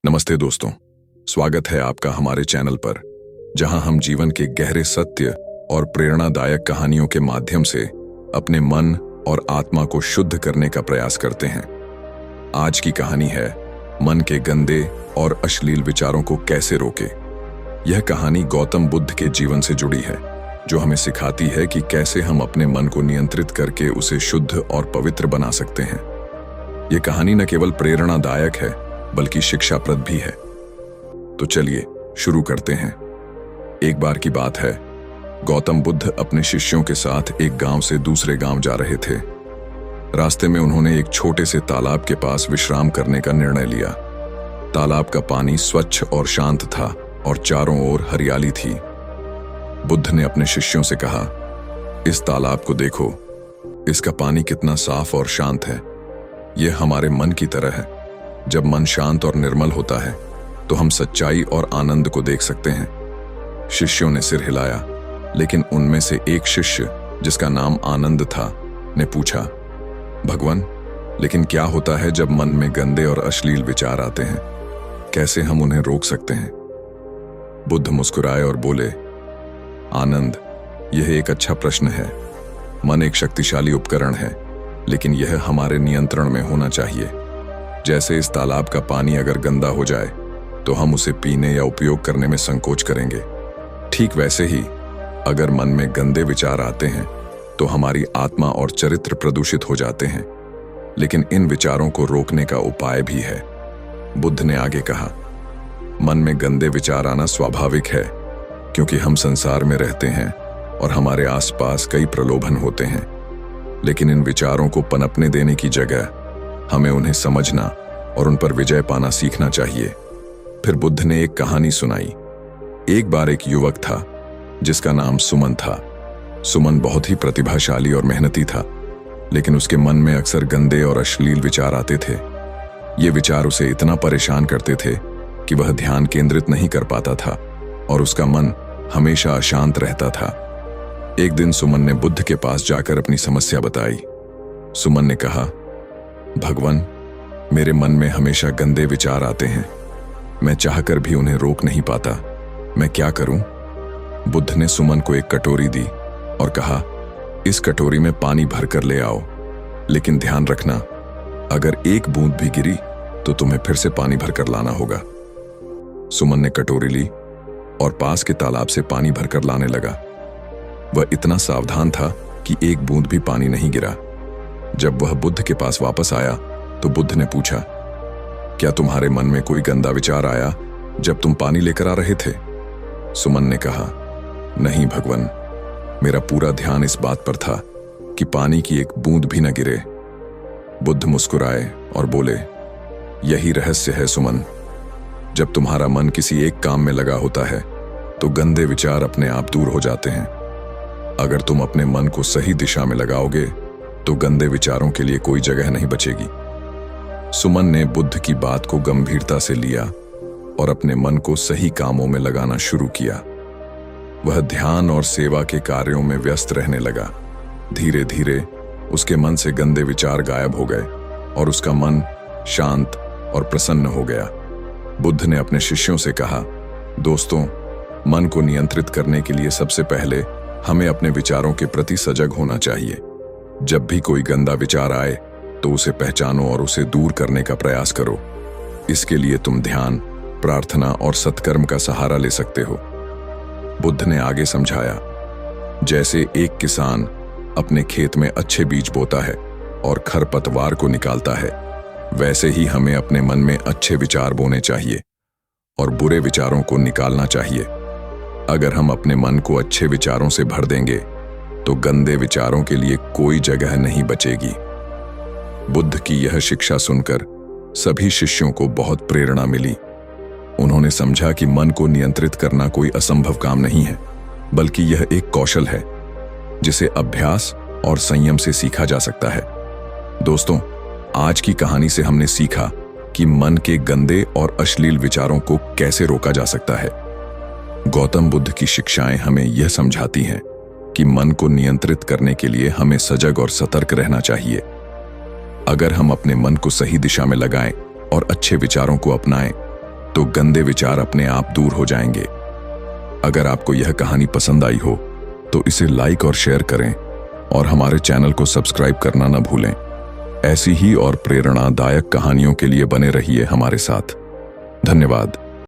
नमस्ते दोस्तों, स्वागत है आपका हमारे चैनल पर, जहां हम जीवन के गहरे सत्य और प्रेरणादायक कहानियों के माध्यम से अपने मन और आत्मा को शुद्ध करने का प्रयास करते हैं। आज की कहानी है मन के गंदे और अश्लील विचारों को कैसे रोके। यह कहानी गौतम बुद्ध के जीवन से जुड़ी है, जो हमें सिखाती है कि कैसे हम अपने मन को नियंत्रित करके उसे शुद्ध और पवित्र बना सकते हैं। यह कहानी न केवल प्रेरणादायक है बल्कि शिक्षाप्रद भी है। तो चलिए शुरू करते हैं। एक बार की बात है, गौतम बुद्ध अपने शिष्यों के साथ एक गांव से दूसरे गांव जा रहे थे। रास्ते में उन्होंने एक छोटे से तालाब के पास विश्राम करने का निर्णय लिया। तालाब का पानी स्वच्छ और शांत था और चारों ओर हरियाली थी। बुद्ध ने अपने शिष्यों से कहा, इस तालाब को देखो, इसका पानी कितना साफ और शांत है। यह हमारे मन की तरह है। जब मन शांत और निर्मल होता है तो हम सच्चाई और आनंद को देख सकते हैं। शिष्यों ने सिर हिलाया, लेकिन उनमें से एक शिष्य, जिसका नाम आनंद था, ने पूछा, भगवान, लेकिन क्या होता है जब मन में गंदे और अश्लील विचार आते हैं? कैसे हम उन्हें रोक सकते हैं? बुद्ध मुस्कुराए और बोले, आनंद, यह एक अच्छा प्रश्न है। मन एक शक्तिशाली उपकरण है, लेकिन यह हमारे नियंत्रण में होना चाहिए। जैसे इस तालाब का पानी अगर गंदा हो जाए तो हम उसे पीने या उपयोग करने में संकोच करेंगे। ठीक वैसे ही अगर मन में गंदे विचार आते हैं तो हमारी आत्मा और चरित्र प्रदूषित हो जाते हैं। लेकिन इन विचारों को रोकने का उपाय भी है। बुद्ध ने आगे कहा, मन में गंदे विचार आना स्वाभाविक है, क्योंकि हम संसार में रहते हैं और हमारे आसपास कई प्रलोभन होते हैं। लेकिन इन विचारों को पनपने देने की जगह हमें उन्हें समझना और उन पर विजय पाना सीखना चाहिए। फिर बुद्ध ने एक कहानी सुनाई। एक बार एक युवक था जिसका नाम सुमन था। सुमन बहुत ही प्रतिभाशाली और मेहनती था, लेकिन उसके मन में अक्सर गंदे और अश्लील विचार आते थे। ये विचार उसे इतना परेशान करते थे कि वह ध्यान केंद्रित नहीं कर पाता था और उसका मन हमेशा अशांत रहता था। एक दिन सुमन ने बुद्ध के पास जाकर अपनी समस्या बताई। सुमन ने कहा, भगवान, मेरे मन में हमेशा गंदे विचार आते हैं। मैं चाहकर भी उन्हें रोक नहीं पाता। मैं क्या करूं? बुद्ध ने सुमन को एक कटोरी दी और कहा, इस कटोरी में पानी भरकर ले आओ, लेकिन ध्यान रखना, अगर एक बूंद भी गिरी तो तुम्हें फिर से पानी भरकर लाना होगा। सुमन ने कटोरी ली और पास के तालाब से पानी भरकर लाने लगा। वह इतना सावधान था कि एक बूंद भी पानी नहीं गिरा। जब वह बुद्ध के पास वापस आया तो बुद्ध ने पूछा, क्या तुम्हारे मन में कोई गंदा विचार आया जब तुम पानी लेकर आ रहे थे? सुमन ने कहा, नहीं भगवान, मेरा पूरा ध्यान इस बात पर था कि पानी की एक बूंद भी न गिरे। बुद्ध मुस्कुराए और बोले, यही रहस्य है सुमन। जब तुम्हारा मन किसी एक काम में लगा होता है तो गंदे विचार अपने आप दूर हो जाते हैं। अगर तुम अपने मन को सही दिशा में लगाओगे तो गंदे विचारों के लिए कोई जगह नहीं बचेगी। सुमन ने बुद्ध की बात को गंभीरता से लिया और अपने मन को सही कामों में लगाना शुरू किया। वह ध्यान और सेवा के कार्यों में व्यस्त रहने लगा। धीरे धीरे उसके मन से गंदे विचार गायब हो गए और उसका मन शांत और प्रसन्न हो गया। बुद्ध ने अपने शिष्यों से कहा, दोस्तों, मन को नियंत्रित करने के लिए सबसे पहले हमें अपने विचारों के प्रति सजग होना चाहिए। जब भी कोई गंदा विचार आए तो उसे पहचानो और उसे दूर करने का प्रयास करो। इसके लिए तुम ध्यान, प्रार्थना और सत्कर्म का सहारा ले सकते हो। बुद्ध ने आगे समझाया, जैसे एक किसान अपने खेत में अच्छे बीज बोता है और खरपतवार को निकालता है, वैसे ही हमें अपने मन में अच्छे विचार बोने चाहिए और बुरे विचारों को निकालना चाहिए। अगर हम अपने मन को अच्छे विचारों से भर देंगे तो गंदे विचारों के लिए कोई जगह नहीं बचेगी। बुद्ध की यह शिक्षा सुनकर सभी शिष्यों को बहुत प्रेरणा मिली। उन्होंने समझा कि मन को नियंत्रित करना कोई असंभव काम नहीं है, बल्कि यह एक कौशल है जिसे अभ्यास और संयम से सीखा जा सकता है। दोस्तों, आज की कहानी से हमने सीखा कि मन के गंदे और अश्लील विचारों को कैसे रोका जा सकता है। गौतम बुद्ध की शिक्षाएं हमें यह समझाती हैं कि मन को नियंत्रित करने के लिए हमें सजग और सतर्क रहना चाहिए। अगर हम अपने मन को सही दिशा में लगाएं और अच्छे विचारों को अपनाएं तो गंदे विचार अपने आप दूर हो जाएंगे। अगर आपको यह कहानी पसंद आई हो तो इसे लाइक और शेयर करें और हमारे चैनल को सब्सक्राइब करना न भूलें। ऐसी ही और प्रेरणादायक कहानियों के लिए बने रहिए हमारे साथ। धन्यवाद।